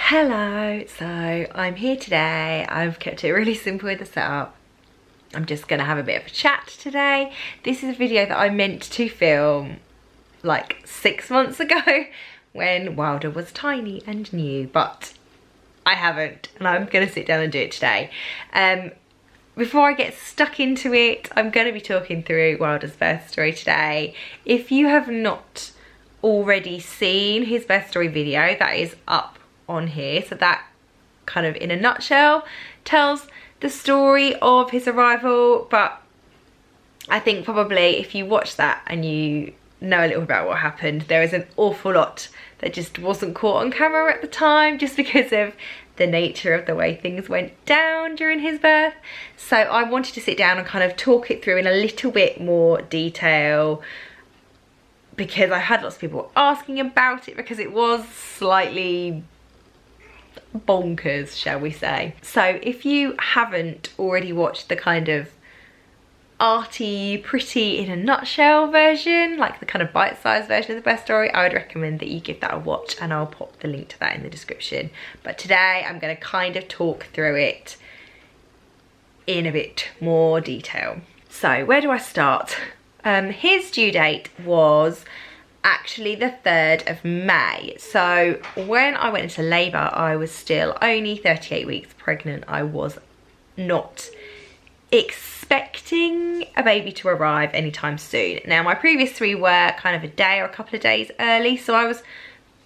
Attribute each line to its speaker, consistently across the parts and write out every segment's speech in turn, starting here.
Speaker 1: Hello, so I'm here today. I've kept it really simple with the setup. I'm just gonna have a bit of a chat today. This is a video that I meant to film like 6 months ago when Wilder was tiny and new, but I haven't, and I'm gonna sit down and do it today. Before I get stuck into it, I'm gonna be talking through Wilder's birth story today. If you have not already seen his birth story video, that is up on here, so that kind of in a nutshell tells the story of his arrival. But I think probably if you watch that and you know a little about what happened, there is an awful lot that just wasn't caught on camera at the time, just because of the nature of the way things went down during his birth. So I wanted to sit down and kind of talk it through in a little bit more detail, because I had lots of people asking about it, because it was slightly bonkers, shall we say. So if you haven't already watched the kind of arty, pretty in a nutshell version, like the kind of bite-sized version of the birth story, I would recommend that you give that a watch, and I'll pop the link to that in the description. But today I'm going to kind of talk through it in a bit more detail. So where do I start? His due date was actually the 3rd of May. So when I went into labour, I was still only 38 weeks pregnant. I was not expecting a baby to arrive anytime soon. Now my previous 3 were kind of a day or a couple of days early, so I was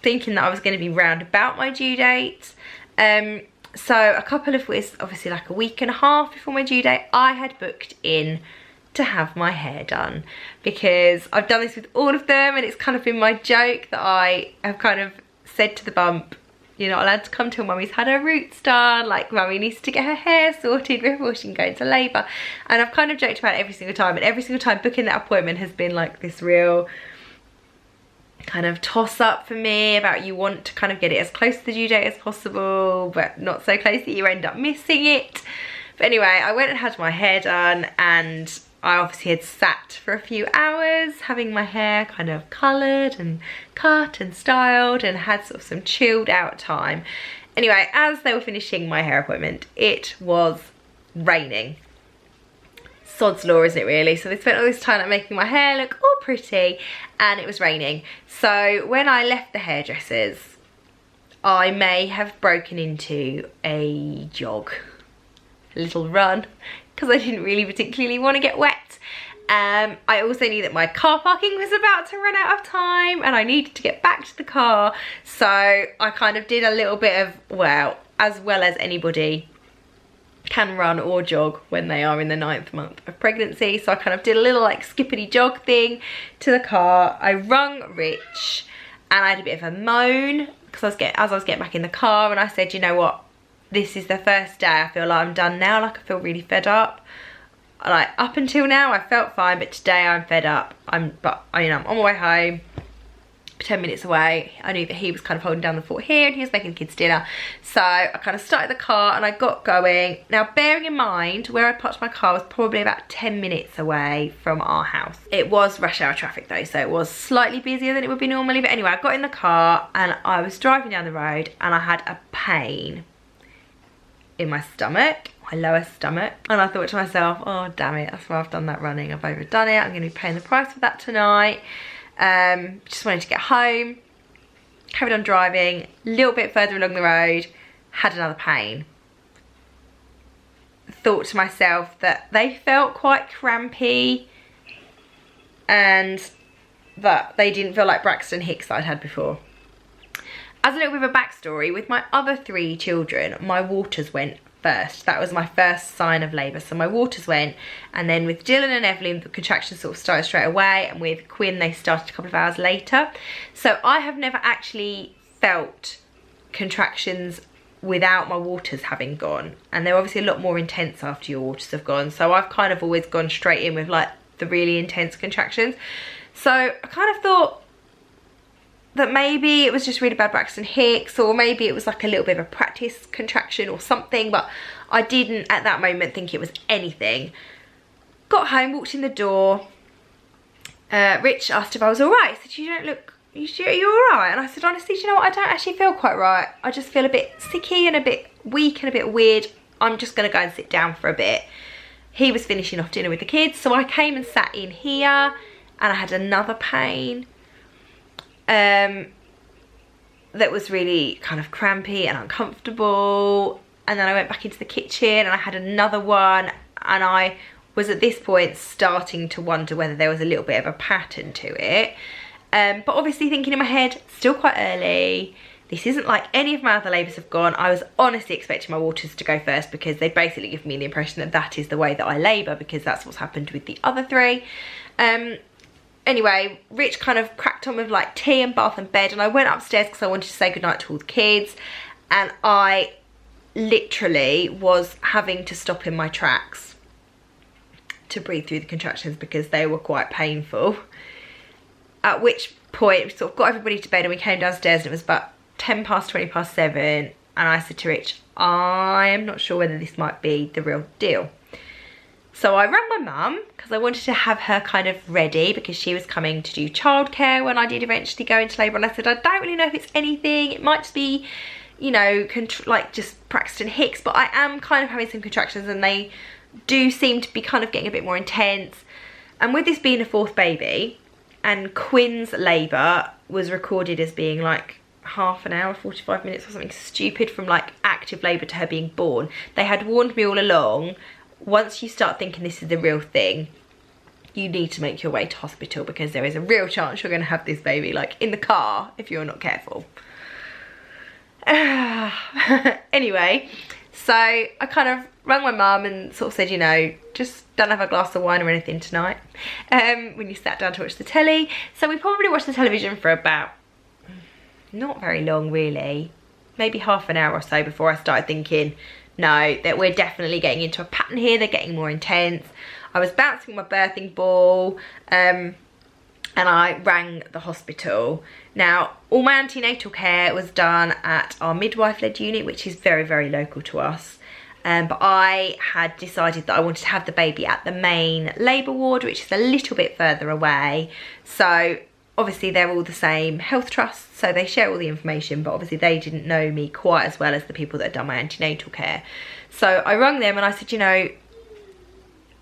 Speaker 1: thinking that I was going to be round about my due date. So a couple of weeks, obviously like a week and a half before my due date, I had booked in to have my hair done, because I've done this with all of them, and it's kind of been my joke that I have kind of said to the bump, you're not allowed to come till mummy's had her roots done, like mummy needs to get her hair sorted before she can go into labour. And I've kind of joked about it every single time, and every single time booking that appointment has been like this real kind of toss up for me about, you want to kind of get it as close to the due date as possible, but not so close that you end up missing it. But anyway, I went and had my hair done, and I obviously had sat for a few hours having my hair kind of coloured and cut and styled, and had sort of some chilled out time. Anyway, as they were finishing my hair appointment, it was raining. Sod's law, isn't it really? So they spent all this time like making my hair look all pretty, and it was raining. So when I left the hairdressers, I may have broken into a jog, a little run, because I didn't really particularly want to get wet. I also knew that my car parking was about to run out of time, and I needed to get back to the car. So I kind of did a little bit of, well as anybody can run or jog when they are in the 9th month of pregnancy. So I kind of did a little like skippity jog thing to the car. I rung Rich, and I had a bit of a moan because as I was getting back in the car, and I said, you know what, this is the first day I feel like I'm done now. Like I feel really fed up. Like up until now I felt fine, but today I'm fed up. I'm on my way home, 10 minutes away. I knew that he was kind of holding down the fort here, and he was making the kids dinner. So I kind of started the car and I got going. Now bearing in mind where I parked my car was probably about 10 minutes away from our house. It was rush hour traffic though, so it was slightly busier than it would be normally. But anyway, I got in the car and I was driving down the road, and I had a pain in my stomach, my lower stomach, and I thought to myself, oh damn it, that's why I've done that running, I've overdone it, I'm going to be paying the price for that tonight. Just wanted to get home, carried on driving, a little bit further along the road, had another pain. Thought to myself that they felt quite crampy, and that they didn't feel like Braxton Hicks that I'd had before. As a little bit of a backstory, with my other 3 children, my waters went first. That was my first sign of labour. So my waters went, and then with Dylan and Evelyn, the contractions sort of started straight away, and with Quinn, they started a couple of hours later. So I have never actually felt contractions without my waters having gone, and they're obviously a lot more intense after your waters have gone. So I've kind of always gone straight in with like the really intense contractions. So I kind of thought that maybe it was just really bad Braxton Hicks, or maybe it was like a little bit of a practice contraction or something, but I didn't at that moment think it was anything. Got home, walked in the door, Rich asked if I was alright. He said, you don't look are you all right? And I said, honestly, do you know what? I don't actually feel quite right. I just feel a bit sicky and a bit weak and a bit weird. I'm just going to go and sit down for a bit. He was finishing off dinner with the kids, so I came and sat in here, and I had another pain that was really kind of crampy and uncomfortable. And then I went back into the kitchen and I had another one, and I was at this point starting to wonder whether there was a little bit of a pattern to it. But obviously thinking in my head, still quite early. This isn't like any of my other labours have gone. I was honestly expecting my waters to go first, because they basically give me the impression that that is the way that I labour, because that's what's happened with the other 3. Anyway, Rich kind of cracked on with like tea and bath and bed, and I went upstairs because I wanted to say goodnight to all the kids, and I literally was having to stop in my tracks to breathe through the contractions because they were quite painful. At which point we sort of got everybody to bed and we came downstairs, and it was about 10 past 20 past 7, and I said to Rich, I am not sure whether this might be the real deal. So I rang my mum because I wanted to have her kind of ready, because she was coming to do childcare when I did eventually go into labour, and I said, I don't really know if it's anything. It might just be, you know, like just Braxton Hicks, but I am kind of having some contractions and they do seem to be kind of getting a bit more intense. And with this being a 4th baby, and Quinn's labour was recorded as being like half an hour, 45 minutes or something stupid from like active labour to her being born, they had warned me all along, once you start thinking this is the real thing, you need to make your way to hospital, because there is a real chance you're going to have this baby like in the car if you're not careful. Anyway, so I kind of rang my mum and sort of said, you know, just don't have a glass of wine or anything tonight when you sat down to watch the telly. So we probably watched the television for about, not very long really, maybe half an hour or so before I started thinking, no, that we're definitely getting into a pattern here, they're getting more intense. I was bouncing my birthing ball, and I rang the hospital. Now, all my antenatal care was done at our midwife-led unit, which is very, very local to us. But I had decided that I wanted to have the baby at the main labour ward, which is a little bit further away. So obviously they're all the same health trust, so they share all the information, but obviously they didn't know me quite as well as the people that had done my antenatal care. So I rang them and I said, you know,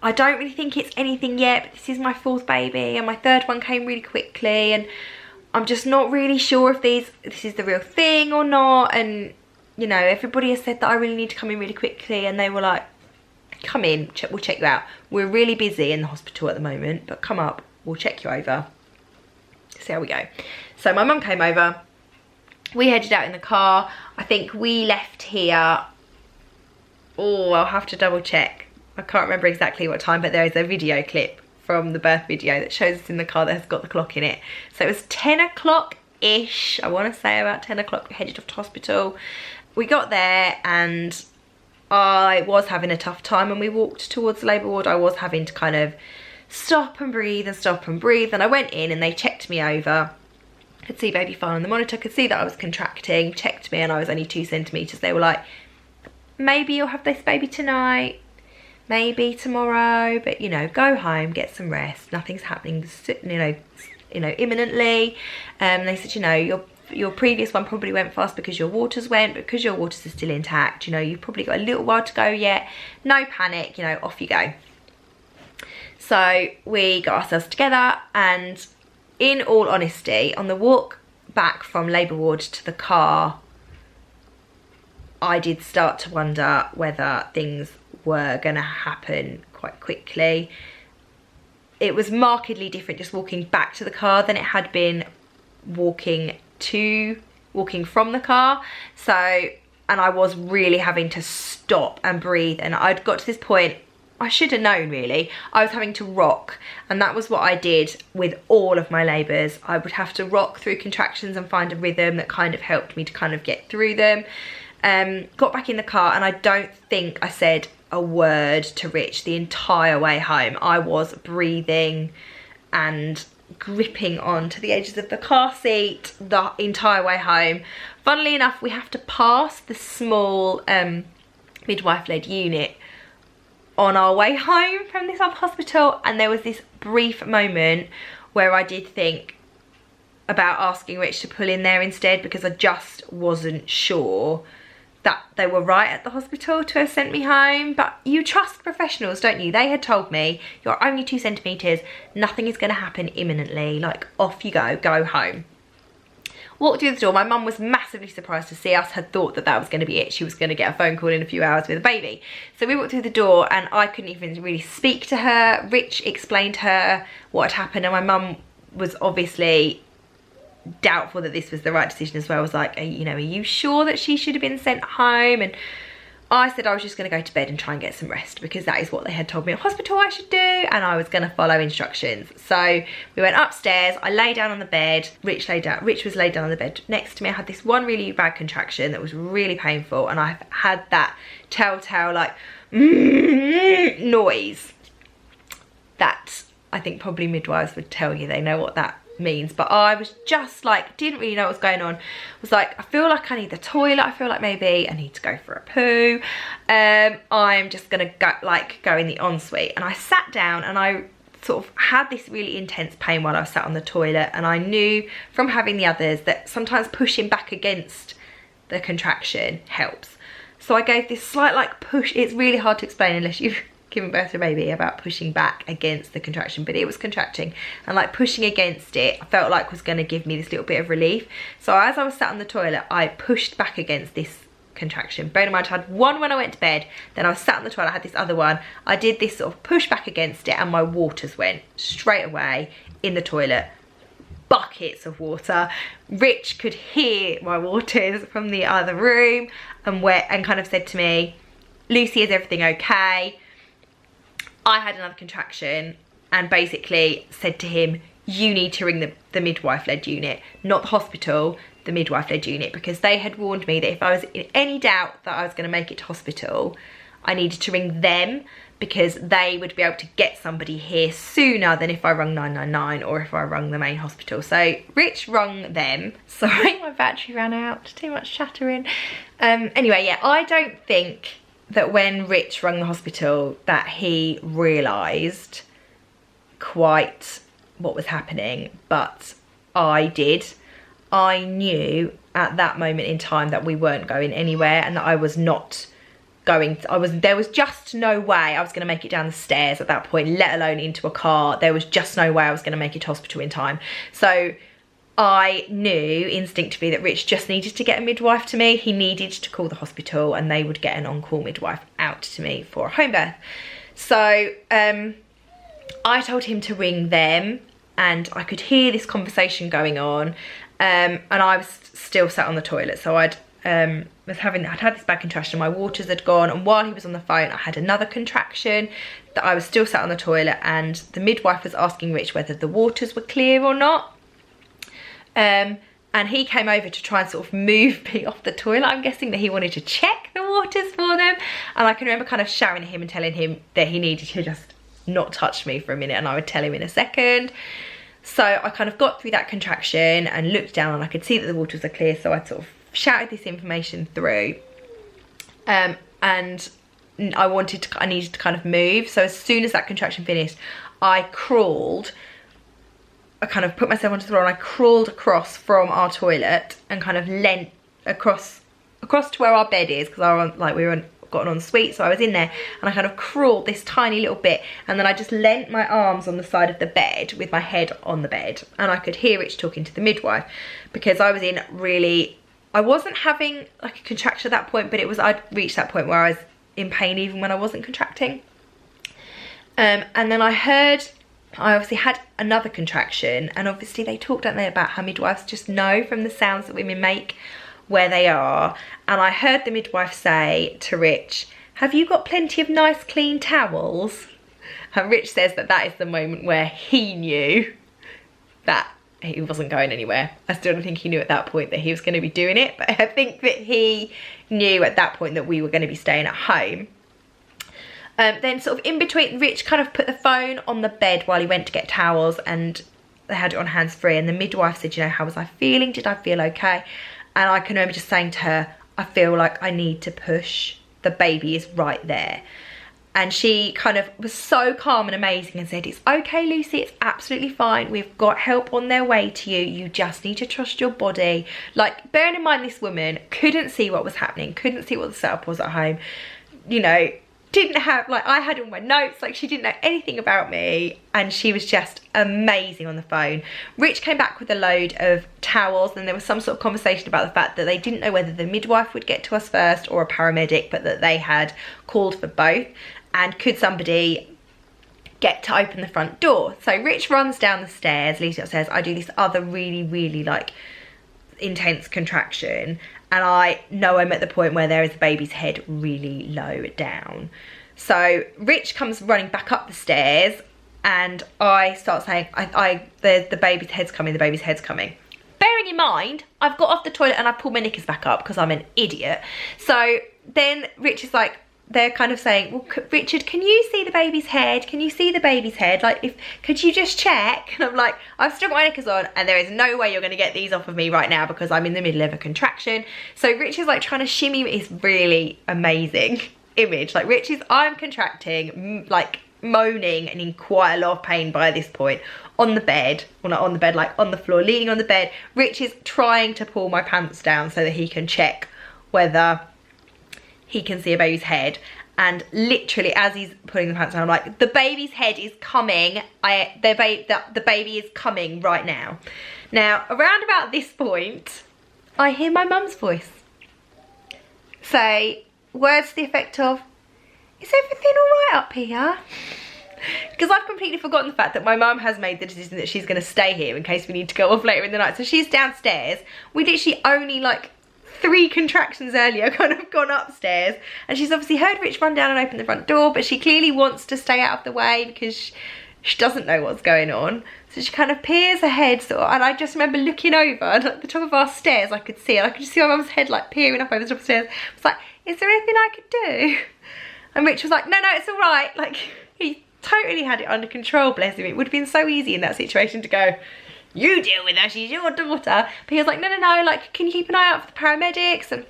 Speaker 1: I don't really think it's anything yet, but this is my 4th baby and my 3rd one came really quickly, and I'm just not really sure if this is the real thing or not. And you know, everybody has said that I really need to come in really quickly, and they were like, come in, we'll check you out. We're really busy in the hospital at the moment, but come up, we'll check you over. See how we go. So my mum came over, we headed out in the car. I think we left here, oh, I'll have to double check. I can't remember exactly what time, but there is a video clip from the birth video that shows us in the car that has got the clock in it. So it was 10 o'clock-ish, I want to say about 10 o'clock, we headed off to hospital. We got there and I was having a tough time. When we walked towards the labour ward, I was having to kind of stop and breathe and stop and breathe. And I went in and they checked me over. Could see baby fine on the monitor, could see that I was contracting, checked me and I was only 2 centimetres. They were like, maybe you'll have this baby tonight, maybe tomorrow, but you know, go home, get some rest. Nothing's happening, you know, imminently. They said, you know, your previous one probably went fast because your waters went, but because your waters are still intact, you know, you've probably got a little while to go yet. No panic, you know, off you go. So we got ourselves together, and in all honesty, on the walk back from labour ward to the car, I did start to wonder whether things were going to happen quite quickly. It was markedly different just walking back to the car than it had been walking from the car. So, and I was really having to stop and breathe, and I'd got to this point, I should have known really, I was having to rock, and that was what I did with all of my labours. I would have to rock through contractions and find a rhythm that kind of helped me to kind of get through them. Got back in the car and I don't think I said a word to Rich the entire way home. I was breathing and gripping onto the edges of the car seat the entire way home. Funnily enough, we have to pass the small midwife-led unit on our way home from this other hospital, and there was this brief moment where I did think, about asking Rich to pull in there instead, because I just wasn't sure that they were right at the hospital to have sent me home. But you trust professionals, don't you? They had told me, you're only 2 centimetres, nothing is going to happen imminently, like off you go home. Walked through the door. My mum was massively surprised to see us, had thought that that was going to be it. She was going to get a phone call in a few hours with a baby. So we walked through the door and I couldn't even really speak to her. Rich explained to her what had happened, and my mum was obviously doubtful that this was the right decision as well. I was like, you know, are you sure that she should have been sent home? And I said I was just going to go to bed and try and get some rest, because that is what they had told me at hospital I should do, and I was going to follow instructions. So we went upstairs, I lay down on the bed, Rich was laid down on the bed next to me. I had this one really bad contraction that was really painful, and I've had that telltale like noise that I think probably midwives would tell you, they know what that means. But I was just like, didn't really know what was going on. I was like, I feel like I need the toilet, I feel like maybe I need to go for a poo. I'm just gonna go in the ensuite. And I sat down and I sort of had this really intense pain while I was sat on the toilet, and I knew from having the others that sometimes pushing back against the contraction helps. So I gave this slight like push. It's really hard to explain unless you've giving birth to a baby about pushing back against the contraction, but it was contracting, and like pushing against it I felt like was going to give me this little bit of relief. So as I was sat on the toilet, I pushed back against this contraction. Bear in mind I had one when I went to bed, then I was sat on the toilet, I had this other one. I did this sort of push back against it, and my waters went straight away in the toilet, buckets of water. Rich could hear my waters from the other room and kind of said to me, Lucy, is everything okay? I had another contraction and basically said to him, you need to ring the midwife-led unit, not the hospital, the midwife-led unit, because they had warned me that if I was in any doubt that I was going to make it to hospital, I needed to ring them, because they would be able to get somebody here sooner than if I rung 999 or if I rung the main hospital. So Rich rung them. Sorry, my battery ran out, too much chattering. Anyway, yeah, I don't think that when Rich rung the hospital that he realised quite what was happening, but I did. I knew at that moment in time that we weren't going anywhere, and that I was not going there was just no way I was going to make it down the stairs at that point, let alone into a car. There was just no way I was going to make it to hospital in time. So I knew instinctively that Rich just needed to get a midwife to me. He needed to call the hospital and they would get an on-call midwife out to me for a home birth. So I told him to ring them, and I could hear this conversation going on, and I was still sat on the toilet. So I'd had this bad contraction, my waters had gone, and while he was on the phone I had another contraction that I was still sat on the toilet, and the midwife was asking Rich whether the waters were clear or not. And he came over to try and sort of move me off the toilet. I'm guessing that he wanted to check the waters for them. And I can remember kind of shouting at him and telling him that he needed to just not touch me for a minute, and I would tell him in a second. So I kind of got through that contraction and looked down, and I could see that the waters are clear. So I sort of shouted this information through. And I needed to kind of move. So as soon as that contraction finished, I kind of put myself onto the floor and I crawled across from our toilet and kind of leant across to where our bed is, because we were got an ensuite, so I was in there, and I kind of crawled this tiny little bit, and then I just leant my arms on the side of the bed with my head on the bed, and I could hear Rich talking to the midwife, because I wasn't having like a contraction at that point, but I'd reached that point where I was in pain even when I wasn't contracting. And then I obviously had another contraction, and obviously they talk, don't they, about how midwives just know from the sounds that women make where they are. And I heard the midwife say to Rich, have you got plenty of nice clean towels? And Rich says that is the moment where he knew that he wasn't going anywhere. I still don't think he knew at that point that he was going to be doing it, but I think that he knew at that point that we were going to be staying at home. Then sort of in between, Rich kind of put the phone on the bed while he went to get towels, and they had it on hands-free, and the midwife said, you know, how was I feeling? Did I feel okay? And I can remember just saying to her, I feel like I need to push. The baby is right there. And she kind of was so calm and amazing and said, it's okay, Lucy, it's absolutely fine. We've got help on their way to you. You just need to trust your body. Like, bearing in mind this woman couldn't see what was happening, couldn't see what the setup was at home, you know, didn't have, like, I had all my notes, like, she didn't know anything about me, and she was just amazing on the phone. Rich came back with a load of towels, and there was some sort of conversation about the fact that they didn't know whether the midwife would get to us first or a paramedic, but that they had called for both, and could somebody get to open the front door. So Rich runs down the stairs, Lucy upstairs. I do this other really like intense contraction, and I know I'm at the point where there is the baby's head really low down. So Rich comes running back up the stairs, and I start saying, the baby's head's coming, the baby's head's coming. Bearing in mind, I've got off the toilet and I pulled my knickers back up because I'm an idiot. So then Rich is like, they're kind of saying, well, Richard, can you see the baby's head? Can you see the baby's head? Like, could you just check? And I'm like, I've still got my knickers on, and there is no way you're going to get these off of me right now because I'm in the middle of a contraction. So Rich is like trying to shimmy me. It's really amazing image. Like, Rich is, I'm contracting, like moaning and in quite a lot of pain by this point, on the bed, well, not on the bed, like on the floor, leaning on the bed. Rich is trying to pull my pants down so that he can check whether he can see a baby's head. And literally, as he's putting the pants down, I'm like, the baby's head is coming. The baby is coming right now. Now, around about this point, I hear my mum's voice say words to the effect of, is everything all right up here? Because I've completely forgotten the fact that my mum has made the decision that she's going to stay here in case we need to go off later in the night. So she's downstairs. We literally only, like, 3 contractions earlier kind of gone upstairs, and she's obviously heard Rich run down and open the front door, but she clearly wants to stay out of the way because she doesn't know what's going on. So she kind of peers ahead, and I just remember looking over, and at the top of our stairs I could see it. I could just see my mum's head like peering up over the top of the stairs. I was like, is there anything I could do? And Rich was like, no, it's all right. Like, he totally had it under control, bless him. It would have been so easy in that situation to go, you deal with her, she's your daughter. But he was like, no, like, can you keep an eye out for the paramedics? And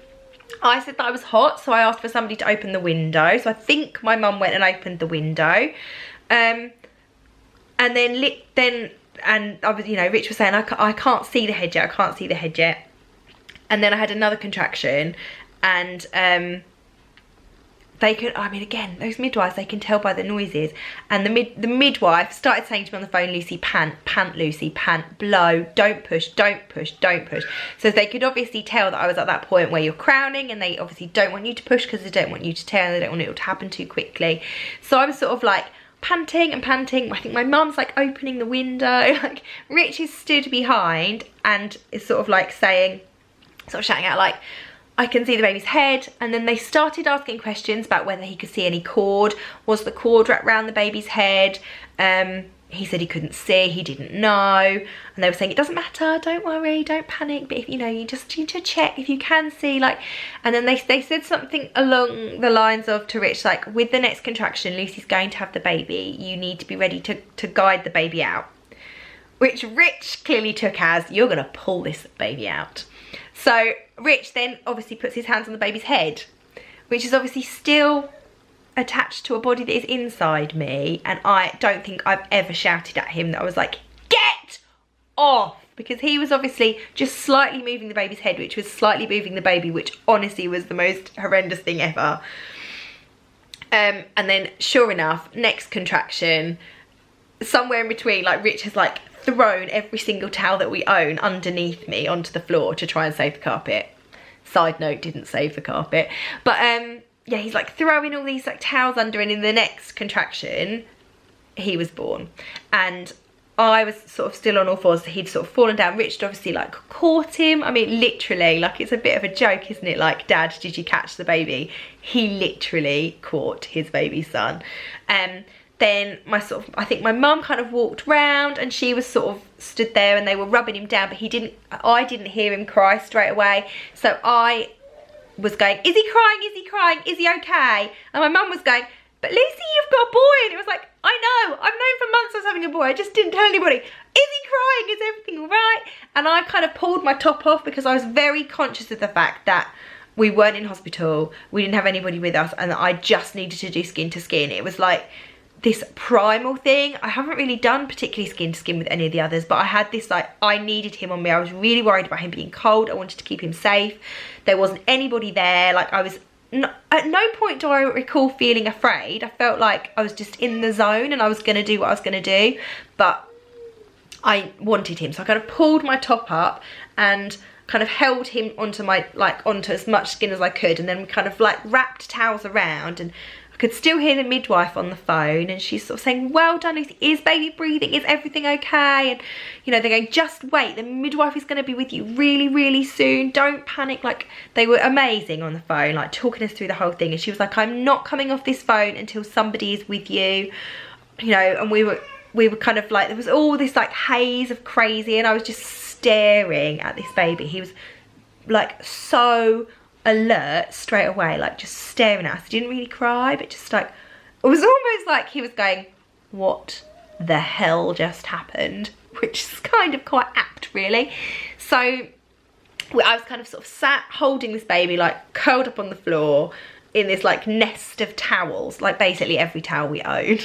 Speaker 1: I said that I was hot, so I asked for somebody to open the window. So I think my mum went and opened the window. And then I was, you know, Rich was saying, I can't see the head yet, I can't see the head yet. And then I had another contraction, and they could, I mean, again, those midwives, they can tell by the noises. And the midwife started saying to me on the phone, Lucy, pant, Lucy, pant, blow, don't push, don't push, don't push. So they could obviously tell that I was at that point where you're crowning, and they obviously don't want you to push because they don't want you to tear, and they don't want it to happen too quickly. So I was sort of like panting and panting. I think my mum's like opening the window. Like, Rich is stood behind and is sort of like saying, sort of shouting out like, I can see the baby's head. And then they started asking questions about whether he could see any cord. Was the cord wrapped around the baby's head? He said he couldn't see, he didn't know. And they were saying, it doesn't matter, don't worry, don't panic. But if, you know, you just need to check if you can see, like. And then they said something along the lines of to Rich, like, with the next contraction, Lucy's going to have the baby. You need to be ready to guide the baby out. Which Rich clearly took as, you're gonna pull this baby out. So Rich then obviously puts his hands on the baby's head, which is obviously still attached to a body that is inside me. And I don't think I've ever shouted at him that I was like, get off, because he was obviously just slightly moving the baby's head, which was slightly moving the baby, which honestly was the most horrendous thing ever. And then sure enough, next contraction, somewhere in between, like, Rich has like thrown every single towel that we own underneath me onto the floor to try and save the carpet. Side note, didn't save the carpet. But yeah, he's like throwing all these like towels under, and in the next contraction he was born. And I was sort of still on all fours, so he'd sort of fallen down. Rich obviously like caught him. I mean, literally, like, it's a bit of a joke, isn't it? Like, Dad, did you catch the baby? He literally caught his baby son. Then I think my mum kind of walked round, and she was sort of stood there, and they were rubbing him down, but I didn't hear him cry straight away. So I was going, is he crying? Is he crying? Is he okay? And my mum was going, but Lucy, you've got a boy. And it was like, I know, I've known for months I was having a boy. I just didn't tell anybody. Is he crying? Is everything all right? And I kind of pulled my top off because I was very conscious of the fact that we weren't in hospital, we didn't have anybody with us, and I just needed to do skin to skin. It was like this primal thing. I haven't really done particularly skin to skin with any of the others, but I had this, like, I needed him on me. I was really worried about him being cold. I wanted to keep him safe. There wasn't anybody there. Like, I was at no point do I recall feeling afraid. I felt like I was just in the zone and I was going to do what I was going to do, but I wanted him. So I kind of pulled my top up and kind of held him onto my, like, onto as much skin as I could, and then we kind of like wrapped towels around, and I could still hear the midwife on the phone, and she's sort of saying, well done Lucy, is baby breathing, is everything okay? And you know, they're going, just wait, the midwife is going to be with you really, really soon, don't panic. Like, they were amazing on the phone, like talking us through the whole thing. And she was like, I'm not coming off this phone until somebody is with you, you know. And we were kind of like, there was all this like haze of crazy, and I was just staring at this baby. He was like so alert straight away, like just staring at us. He didn't really cry, but just like, it was almost like he was going, what the hell just happened? Which is kind of quite apt, really. So I was kind of sort of sat holding this baby, like curled up on the floor in this like nest of towels, like basically every towel we own.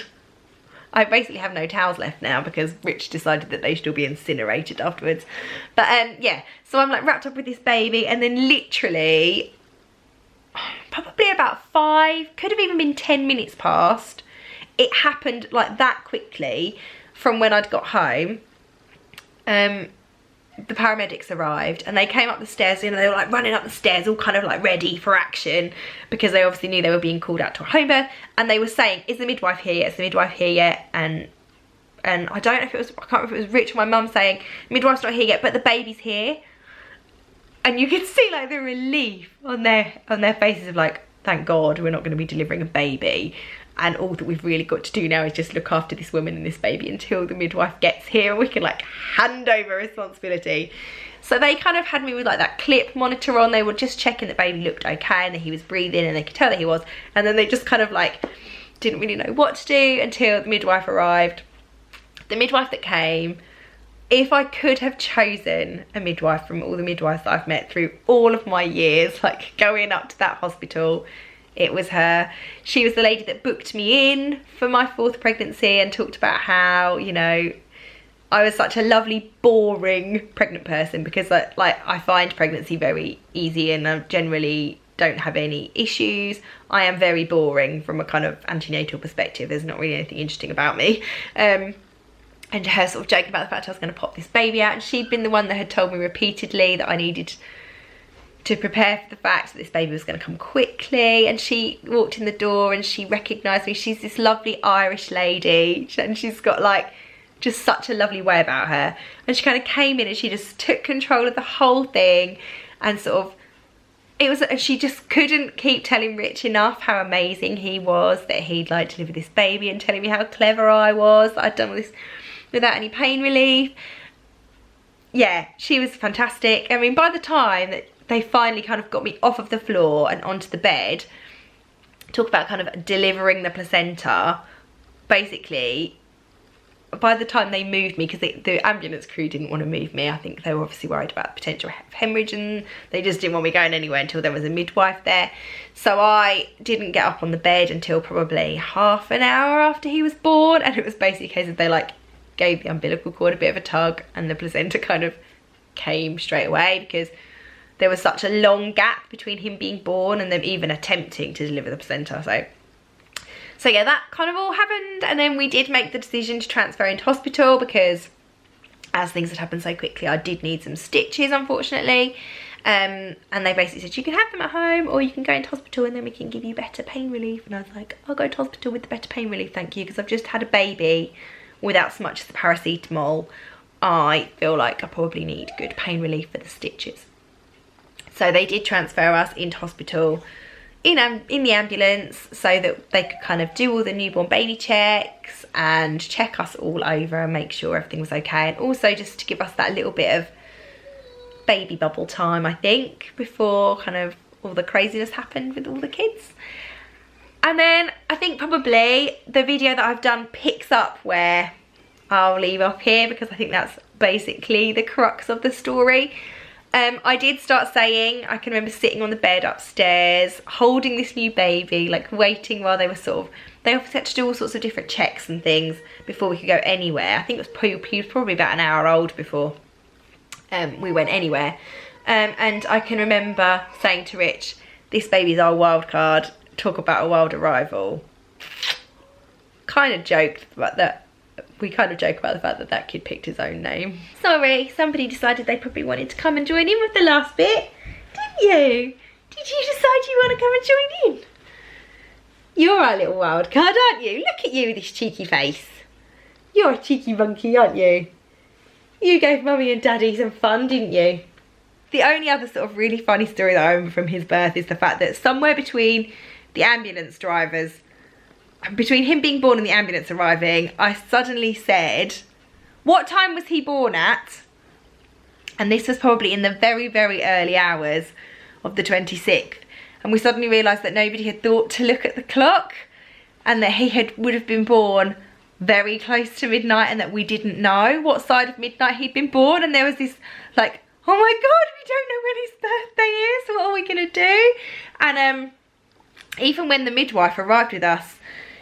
Speaker 1: I basically have no towels left now because Rich decided that they should all be incinerated afterwards. But yeah, so I'm like wrapped up with this baby, and then literally probably about 5, could have even been 10 minutes past, it happened like that quickly from when I'd got home. The paramedics arrived and they came up the stairs, you know, they were like running up the stairs all kind of like ready for action because they obviously knew they were being called out to a home birth, and they were saying, is the midwife here yet? Is the midwife here yet? And I don't know if it was, I can't remember if it was Rich or my mum saying, midwife's not here yet, but the baby's here. And you could see like the relief on their faces of like, thank God we're not going to be delivering a baby. And all that we've really got to do now is just look after this woman and this baby until the midwife gets here and we can like hand over responsibility. So they kind of had me with like that clip monitor on. They were just checking that baby looked okay and that he was breathing, and they could tell that he was. And then they just kind of like didn't really know what to do until the midwife arrived. The midwife that came, if I could have chosen a midwife from all the midwives that I've met through all of my years, like going up to that hospital, it was her. She was the lady that booked me in for my 4th pregnancy and talked about how, you know, I was such a lovely, boring pregnant person because like I find pregnancy very easy and I generally don't have any issues. I am very boring from a kind of antenatal perspective. There's not really anything interesting about me. And her sort of joking about the fact I was going to pop this baby out, and she'd been the one that had told me repeatedly that I needed to prepare for the fact that this baby was going to come quickly. And she walked in the door and she recognised me. She's this lovely Irish lady and she's got like just such a lovely way about her, and she kind of came in and she just took control of the whole thing, and sort of she just couldn't keep telling Rich enough how amazing he was, that he'd like deliver this baby, and telling me how clever I was, that I'd done all this without any pain relief. Yeah, she was fantastic. I mean, by the time that they finally kind of got me off of the floor and onto the bed, talk about kind of delivering the placenta, basically, by the time they moved me, because the ambulance crew didn't want to move me, I think they were obviously worried about the potential hemorrhage and they just didn't want me going anywhere until there was a midwife there. So I didn't get up on the bed until probably half an hour after he was born, and it was basically a case of they like gave the umbilical cord a bit of a tug and the placenta kind of came straight away, because there was such a long gap between him being born and them even attempting to deliver the placenta. So yeah, that kind of all happened, and then we did make the decision to transfer into hospital because as things had happened so quickly, I did need some stitches, unfortunately. And they basically said, you can have them at home or you can go into hospital and then we can give you better pain relief. And I was like, I'll go to hospital with the better pain relief, thank you, because I've just had a baby without so much as the paracetamol. I feel like I probably need good pain relief for the stitches. So they did transfer us into hospital in the ambulance so that they could kind of do all the newborn baby checks and check us all over and make sure everything was okay, and also just to give us that little bit of baby bubble time, I think, before kind of all the craziness happened with all the kids. And then I think probably the video that I've done picks up where I'll leave off here, because I think that's basically the crux of the story. I did start saying, I can remember sitting on the bed upstairs, holding this new baby, like waiting while they were they obviously had to do all sorts of different checks and things before we could go anywhere. I think it was he was probably about an hour old before we went anywhere. And I can remember saying to Rich, this baby's our wild card, talk about a wild arrival. Kind of joked about that. We kind of joke about the fact that that kid picked his own name. Sorry, somebody decided they probably wanted to come and join in with the last bit. Didn't you? Did you decide you want to come and join in? You're our little wild card, aren't you? Look at you with this cheeky face. You're a cheeky monkey, aren't you? You gave Mummy and Daddy some fun, didn't you? The only other sort of really funny story that I remember from his birth is the fact that somewhere between the ambulance drivers, between him being born and the ambulance arriving, I suddenly said, what time was he born at? And this was probably in the very, very early hours of the 26th. And we suddenly realised that nobody had thought to look at the clock and that he would have been born very close to midnight and that we didn't know what side of midnight he'd been born. And there was this like, oh my God, we don't know when his birthday is. What are we going to do? And even when the midwife arrived with us,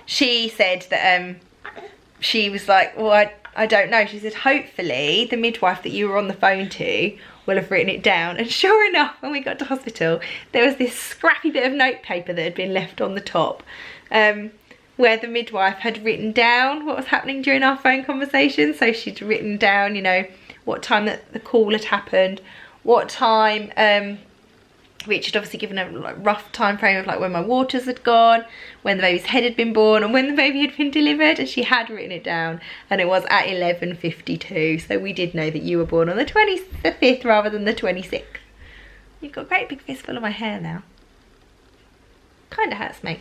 Speaker 1: she said that she was like, well, I don't know. She said, hopefully the midwife that you were on the phone to will have written it down. And sure enough, when we got to hospital, there was this scrappy bit of notepaper that had been left on the top where the midwife had written down what was happening during our phone conversation. So she'd written down, you know, what time that the call had happened, what time Rich had obviously given a like, rough time frame of like when my waters had gone, when the baby's head had been born, and when the baby had been delivered, and she had written it down, and it was at 11:52. So we did know that you were born on the 25th rather than the 26th. You've got a great big fistful of my hair now. Kind of hurts me.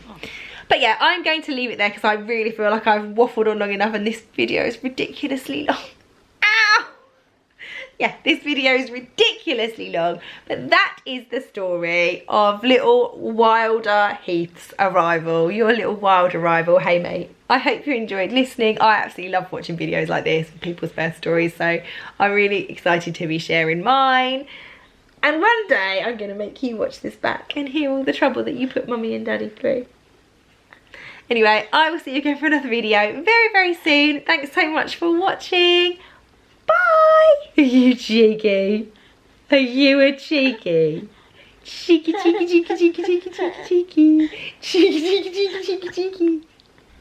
Speaker 1: But yeah, I'm going to leave it there because I really feel like I've waffled on long enough and this video is ridiculously long. Ow! Yeah, this video is ridiculously long, but that is the story of little Wilder Heath's arrival, your little wild arrival. Hey mate, I hope you enjoyed listening. I absolutely love watching videos like this, people's birth stories, so I'm really excited to be sharing mine. And one day I'm going to make you watch this back and hear all the trouble that you put Mummy and Daddy through. Anyway, I will see you again for another video very, very soon. Thanks so much for watching. Bye! Are you cheeky? Are you a cheeky? Cheeky, cheeky, cheeky, cheeky, cheeky, cheeky, cheeky, cheeky, cheeky, cheeky, cheeky.